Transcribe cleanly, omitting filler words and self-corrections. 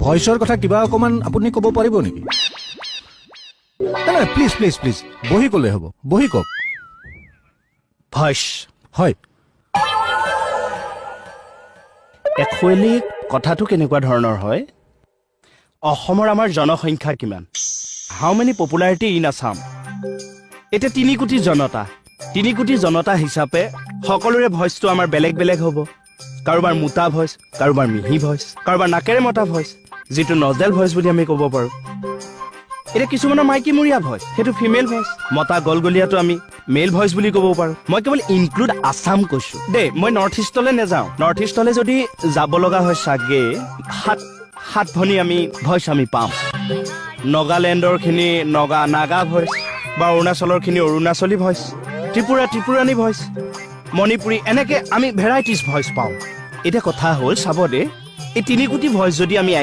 ভইচৰ কথা কিবা অকমান আপুনি ক'ব পাৰিব নেকি? নাই প্লিজ প্লিজ প্লিজ বহি ক'লে হ'ব, বহি কওক। ভইচ হয়, একচুৱেলি কথাটো কেনেকুৱা ধৰণৰ হয়, অসমৰ আমাৰ জনসংখ্যা কিমান, হাউ মেনি পপুলাৰিটি ইন আছাম। এতিয়া 3 কোটি জনতা, 3 কোটি জনতা হিচাপে সকলোৰে ভইচটো আমাৰ বেলেগ বেলেগ হ'ব। কাৰোবাৰ মোটা ভইচ, কাৰোবাৰ মিহি ভইচ, কাৰোবাৰ নাকেৰে মতা ভইচ, যিটো নজেল ভইচ বুলি আমি ক'ব পাৰোঁ। এতিয়া কিছুমানৰ মাইকীমূৰীয়া ভইচ, সেইটো ফিমেল ভইচ। মতা গলগলীয়াটো আমি মেল ভইচ বুলি ক'ব পাৰোঁ। মই কেৱল ইনক্লুড আছাম কৈছোঁ দেই, মই নৰ্থ ইষ্টলৈ নাযাওঁ। নৰ্থ ইষ্টলৈ যদি যাব লগা হয় চাগে সাত ভনী আমি ভইচ আমি পাম। নগালেণ্ডৰখিনি নাগা ভইচ, বা অৰুণাচলৰখিনি অৰুণাচলী ভইচ, ত্ৰিপুৰাণী ভইচ, মণিপুৰী, এনেকৈ আমি ভেৰাইটিজ ভইচ পাওঁ। এতিয়া কথা হ'ল চাব দে, এই 3 কোটি ভইচ যদি আমি